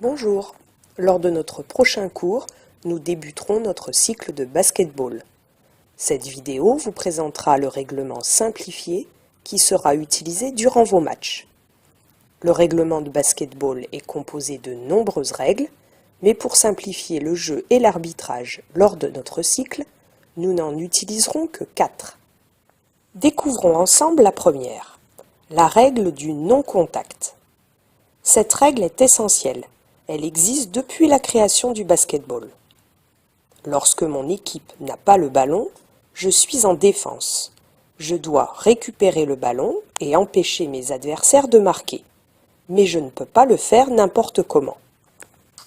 Bonjour, lors de notre prochain cours, nous débuterons notre cycle de basket-ball. Cette vidéo vous présentera le règlement simplifié qui sera utilisé durant vos matchs. Le règlement de basket-ball est composé de nombreuses règles, mais pour simplifier le jeu et l'arbitrage lors de notre cycle, nous n'en utiliserons que 4. Découvrons ensemble la première, la règle du non-contact. Cette règle est essentielle. Elle existe depuis la création du basket-ball. Lorsque mon équipe n'a pas le ballon, je suis en défense. Je dois récupérer le ballon et empêcher mes adversaires de marquer. Mais je ne peux pas le faire n'importe comment.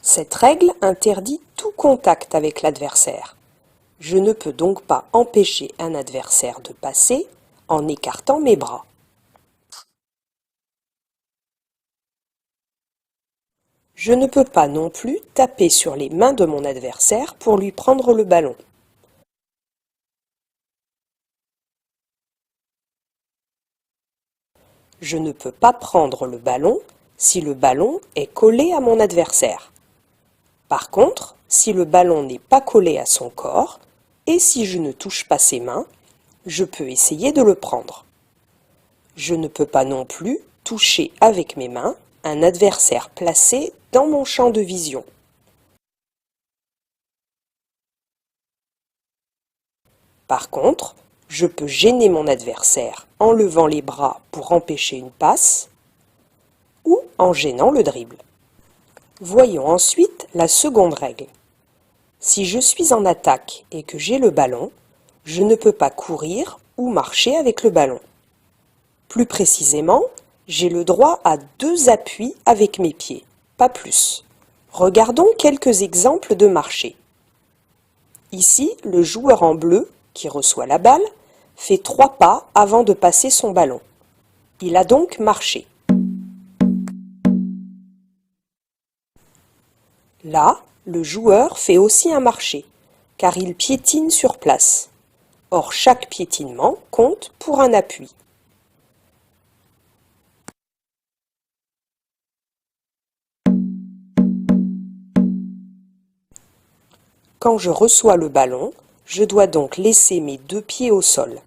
Cette règle interdit tout contact avec l'adversaire. Je ne peux donc pas empêcher un adversaire de passer en écartant mes bras. Je ne peux pas non plus taper sur les mains de mon adversaire pour lui prendre le ballon. Je ne peux pas prendre le ballon si le ballon est collé à mon adversaire. Par contre, si le ballon n'est pas collé à son corps et si je ne touche pas ses mains, je peux essayer de le prendre. Je ne peux pas non plus toucher avec mes mains un adversaire placé dans mon champ de vision. Par contre, je peux gêner mon adversaire en levant les bras pour empêcher une passe ou en gênant le dribble. Voyons ensuite la seconde règle. Si je suis en attaque et que j'ai le ballon, je ne peux pas courir ou marcher avec le ballon. Plus précisément, j'ai le droit à 2 appuis avec mes pieds, pas plus. Regardons quelques exemples de marché. Ici, le joueur en bleu, qui reçoit la balle, fait 3 pas avant de passer son ballon. Il a donc marché. Là, le joueur fait aussi un marché, car il piétine sur place. Or, chaque piétinement compte pour un appui. Quand je reçois le ballon, je dois donc laisser mes 2 pieds au sol.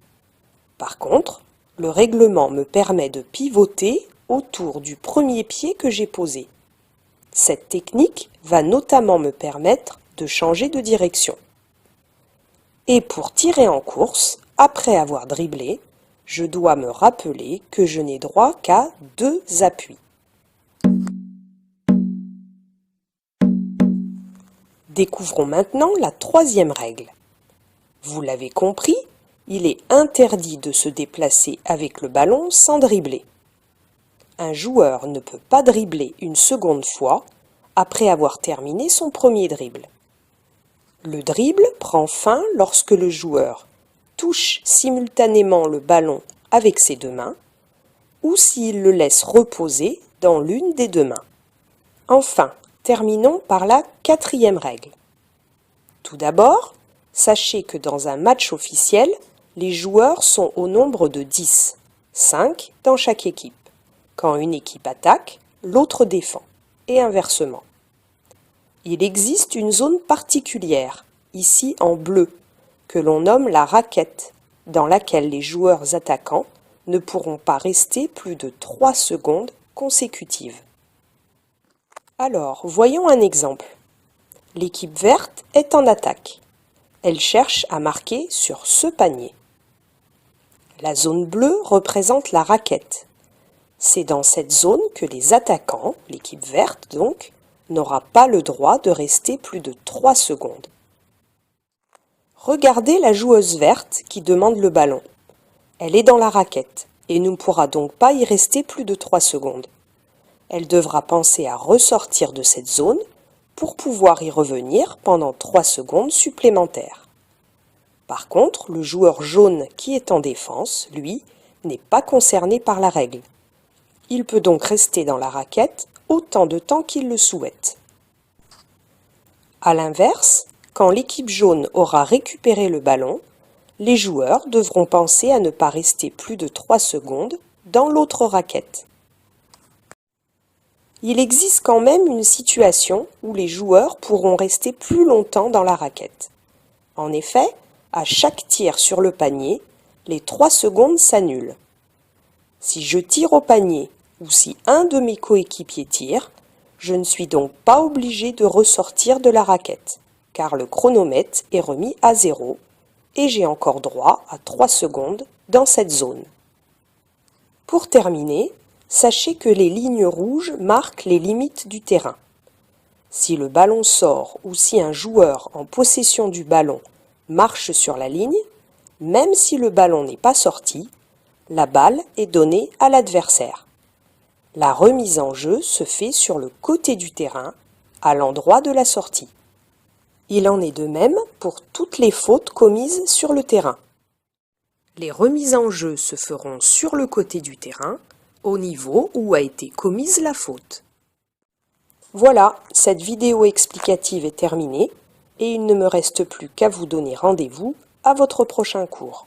Par contre, le règlement me permet de pivoter autour du premier pied que j'ai posé. Cette technique va notamment me permettre de changer de direction. Et pour tirer en course, après avoir dribblé, je dois me rappeler que je n'ai droit qu'à 2 appuis. Découvrons maintenant la troisième règle. Vous l'avez compris, il est interdit de se déplacer avec le ballon sans dribbler. Un joueur ne peut pas dribbler une seconde fois après avoir terminé son premier dribble. Le dribble prend fin lorsque le joueur touche simultanément le ballon avec ses 2 mains ou s'il le laisse reposer dans l'une des 2 mains. Enfin, terminons par la quatrième règle. Tout d'abord, sachez que dans un match officiel, les joueurs sont au nombre de 10, 5 dans chaque équipe. Quand une équipe attaque, l'autre défend, et inversement. Il existe une zone particulière, ici en bleu, que l'on nomme la raquette, dans laquelle les joueurs attaquants ne pourront pas rester plus de 3 secondes consécutives. Alors, voyons un exemple. L'équipe verte est en attaque. Elle cherche à marquer sur ce panier. La zone bleue représente la raquette. C'est dans cette zone que les attaquants, l'équipe verte donc, n'aura pas le droit de rester plus de 3 secondes. Regardez la joueuse verte qui demande le ballon. Elle est dans la raquette et ne pourra donc pas y rester plus de 3 secondes. Elle devra penser à ressortir de cette zone pour pouvoir y revenir pendant 3 secondes supplémentaires. Par contre, le joueur jaune qui est en défense, lui, n'est pas concerné par la règle. Il peut donc rester dans la raquette autant de temps qu'il le souhaite. À l'inverse, quand l'équipe jaune aura récupéré le ballon, les joueurs devront penser à ne pas rester plus de 3 secondes dans l'autre raquette. Il existe quand même une situation où les joueurs pourront rester plus longtemps dans la raquette. En effet, à chaque tir sur le panier, les 3 secondes s'annulent. Si je tire au panier ou si un de mes coéquipiers tire, je ne suis donc pas obligé de ressortir de la raquette, car le chronomètre est remis à 0 et j'ai encore droit à 3 secondes dans cette zone. Pour terminer, sachez que les lignes rouges marquent les limites du terrain. Si le ballon sort ou si un joueur en possession du ballon marche sur la ligne, même si le ballon n'est pas sorti, la balle est donnée à l'adversaire. La remise en jeu se fait sur le côté du terrain, à l'endroit de la sortie. Il en est de même pour toutes les fautes commises sur le terrain. Les remises en jeu se feront sur le côté du terrain, au niveau où a été commise la faute. Voilà, cette vidéo explicative est terminée et il ne me reste plus qu'à vous donner rendez-vous à votre prochain cours.